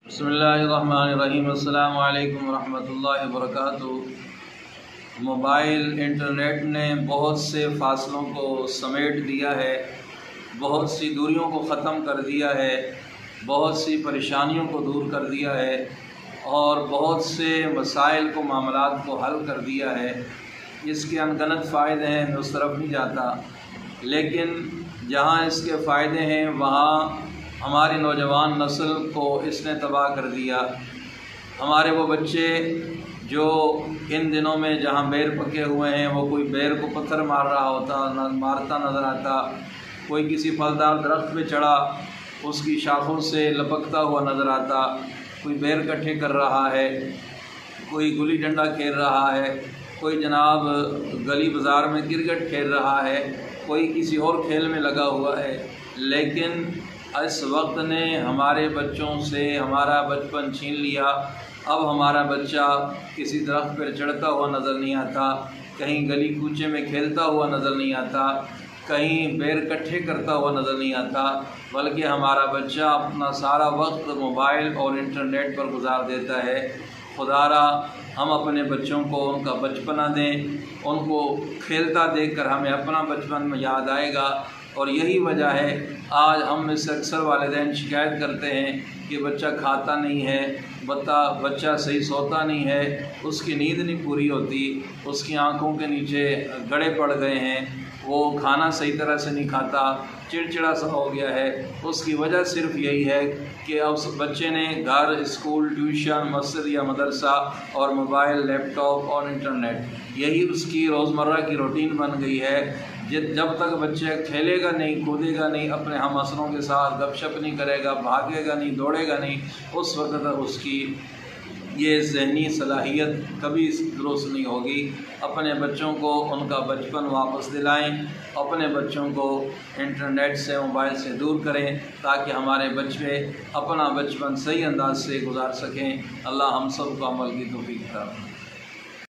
बिस्मिल्लाहिर्रहमानिर्रहीम। अस्सलामु अलैकुम रहमतुल्लाहि वबरकातुहू। मोबाइल इंटरनेट ने बहुत से फ़ासलों को समेट दिया है, बहुत सी दूरियों को ख़त्म कर दिया है, बहुत सी परेशानियों को दूर कर दिया है और बहुत से मसाइल को मामलात को हल कर दिया है। इसके अनगनत फ़ायदे हैं, मैं उस तरफ नहीं जाता, लेकिन जहाँ इसके फ़ायदे हैं वहाँ हमारी नौजवान नस्ल को इसने तबाह कर दिया। हमारे वो बच्चे जो इन दिनों में जहाँ बेर पके हुए हैं, वो कोई बेर को पत्थर मार रहा होता मारता नज़र आता, कोई किसी फलदार दरख्त पे चढ़ा उसकी शाखों से लपकता हुआ नज़र आता, कोई बेर इकट्ठे कर रहा है, कोई गुली डंडा खेल रहा है, कोई जनाब गली बाज़ार में क्रिकेट खेल रहा है, कोई किसी और खेल में लगा हुआ है। लेकिन इस वक्त ने हमारे बच्चों से हमारा बचपन छीन लिया। अब हमारा बच्चा किसी दरख्त पर चढ़ता हुआ नज़र नहीं आता, कहीं गली कूचे में खेलता हुआ नज़र नहीं आता, कहीं बेर इकट्ठे करता हुआ नज़र नहीं आता, बल्कि हमारा बच्चा अपना सारा वक्त मोबाइल और इंटरनेट पर गुजार देता है। खुदारा हम अपने बच्चों को उनका बचपना दें, उनको खेलता देखकर हमें अपना बचपन में याद आएगा। और यही वजह है आज हम में से अक्सर वालिदैन शिकायत करते हैं कि बच्चा खाता नहीं है, बच्चा सही सोता नहीं है, उसकी नींद नहीं पूरी होती, उसकी आंखों के नीचे गड़े पड़ गए हैं, वो खाना सही तरह से नहीं खाता, चिड़चिड़ा सा हो गया है। उसकी वजह सिर्फ यही है कि अब उस बच्चे ने घर, स्कूल, ट्यूशन, मस्जिद या मदरसा और मोबाइल, लैपटॉप और इंटरनेट, यही उसकी रोज़मर्रा की रूटीन बन गई है। जब तक बच्चे खेलेगा नहीं, कूदेगा नहीं, अपने हम असरों के साथ गपशप नहीं करेगा, भागेगा नहीं, दौड़ेगा नहीं, उस वक्त तक उसकी ये ज़हनी सलाहियत कभी दुरुस्त नहीं होगी। अपने बच्चों को उनका बचपन वापस दिलाएं, अपने बच्चों को इंटरनेट से, मोबाइल से दूर करें, ताकि हमारे बच्चे अपना बचपन सही अंदाज से गुजार सकें। अल्लाह हम सब को अमल की तौफीक अता फरमाए।